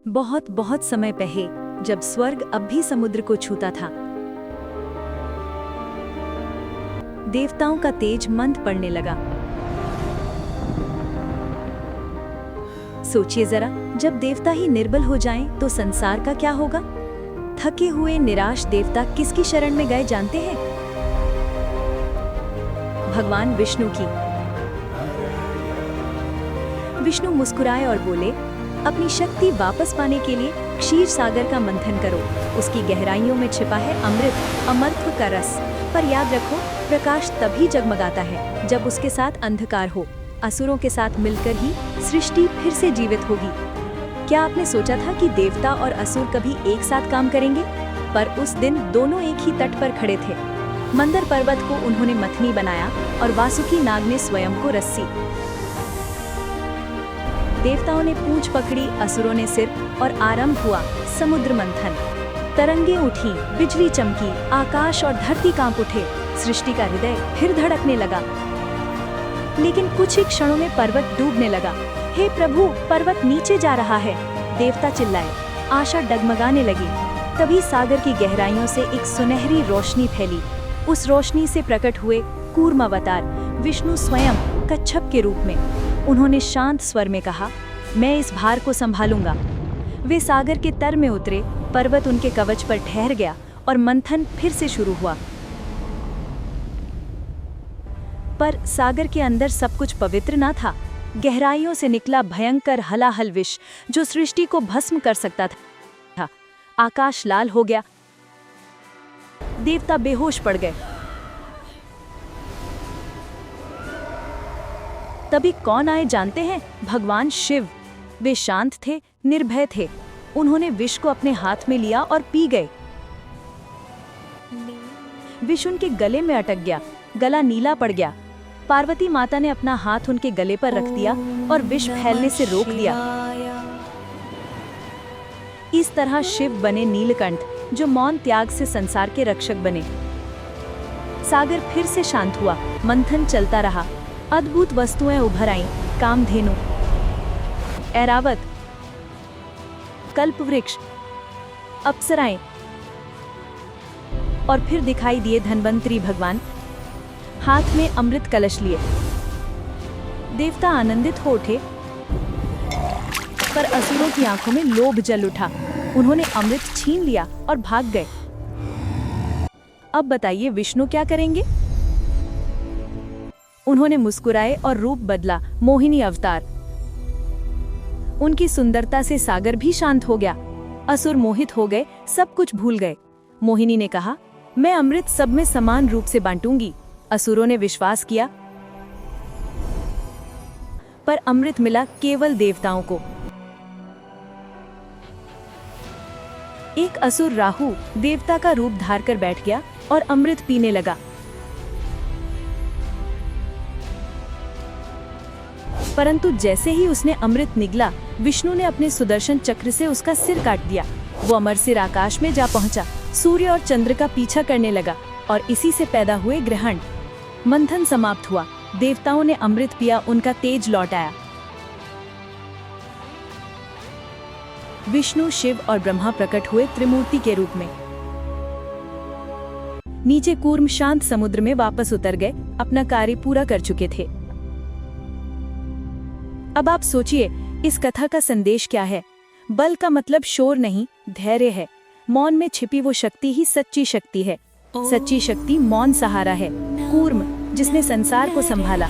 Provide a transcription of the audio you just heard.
बहुत बहुत समय पहले, जब स्वर्ग अब भी समुद्र को छूता था, देवताओं का तेज मंद पड़ने लगा। सोचिए जरा, जब देवता ही निर्बल हो जाएं, तो संसार का क्या होगा? थके हुए निराश देवता किसकी शरण में गए जानते हैं? भगवान विष्णु की। विष्णु मुस्कुराए और बोले, अपनी शक्ति वापस पाने के लिए क्षीर सागर का मंथन करो। उसकी गहराइयों में छिपा है अमृत, अमरत्व का रस। पर याद रखो, प्रकाश तभी जगमगाता है जब उसके साथ अंधकार हो। असुरों के साथ मिलकर ही सृष्टि फिर से जीवित होगी। क्या आपने सोचा था कि देवता और असुर कभी एक साथ काम करेंगे? पर उस दिन दोनों एक ही तट पर खड़े थे। मंदर पर्वत को उन्होंने मथनी बनाया और वासुकी नाग ने स्वयं को रस्सी। देवताओं ने पूंछ पकड़ी, असुरों ने सिर, और आरंभ हुआ समुद्र मंथन। तरंगे उठी, बिजली चमकी, आकाश और धरती कांप उठे। सृष्टि का हृदय फिर धड़कने लगा। लेकिन कुछ ही क्षणों में पर्वत डूबने लगा। हे प्रभु, पर्वत नीचे जा रहा है, देवता चिल्लाए। आशा डगमगाने लगी। तभी सागर की गहराइयों से एक सुनहरी रोशनी फैली। उस रोशनी से प्रकट हुए कूर्म अवतार विष्णु स्वयं, कच्छप के रूप में। उन्होंने शांत स्वर में कहा, मैं इस भार को संभालूंगा। वे सागर के तर में उतरे, पर्वत उनके कवच पर ठहर गया और मंथन फिर से शुरू हुआ। पर सागर के अंदर सब कुछ पवित्र ना था। गहराइयों से निकला भयंकर हलाहल विष, जो सृष्टि को भस्म कर सकता था। आकाश लाल हो गया। देवता बेहोश पड़ गए। तभी कौन आए जानते हैं? भगवान शिव। वे शांत थे, निर्भय थे। उन्होंने विष को अपने हाथ में लिया और पी गए। विष उनके गले में अटक गया, गला नीला पड़ गया। पार्वती माता ने अपना हाथ उनके गले पर रख दिया और विष फैलने से रोक दिया। इस तरह शिव बने नीलकंठ, जो मौन त्याग से संसार के रक्षक बने। सागर फिर से शांत हुआ। मंथन चलता रहा। अद्भुत वस्तुएं उभर आईं। कामधेनु, ऐरावत, कल्पवृक्ष, अप्सराएं, और फिर दिखाई दिए धन्वंतरी भगवान, हाथ में अमृत कलश लिए। देवता आनंदित हो उठे, पर असुरों की आंखों में लोभ जल उठा। उन्होंने अमृत छीन लिया और भाग गए। अब बताइए विष्णु क्या करेंगे? उन्होंने मुस्कुराए और रूप बदला, मोहिनी अवतार। उनकी सुंदरता से सागर भी शांत हो गया। असुर मोहित हो गए, सब कुछ भूल गए। मोहिनी ने कहा, मैं अमृत सब में समान रूप से बांटूंगी। असुरों ने विश्वास किया, पर अमृत मिला केवल देवताओं को। एक असुर राहु देवता का रूप धार कर बैठ गया और अमृत पीने लगा। परंतु जैसे ही उसने अमृत निगला, विष्णु ने अपने सुदर्शन चक्र से उसका सिर काट दिया। वो अमर सिर आकाश में जा पहुंचा। सूर्य और चंद्र का पीछा करने लगा और इसी से पैदा हुए ग्रहण। मंथन समाप्त हुआ। देवताओं ने अमृत पिया, उनका तेज लौट आया। विष्णु, शिव और ब्रह्मा प्रकट हुए त्रिमूर्ति के रूप में। नीचे कूर्म शांत समुद्र में वापस उतर गए, अपना कार्य पूरा कर चुके थे। अब आप सोचिए, इस कथा का संदेश क्या है? बल का मतलब शोर नहीं, धैर्य है। मौन में छिपी वो शक्ति ही सच्ची शक्ति है। सच्ची शक्ति मौन सहारा है। कूर्म, जिसने संसार को संभाला,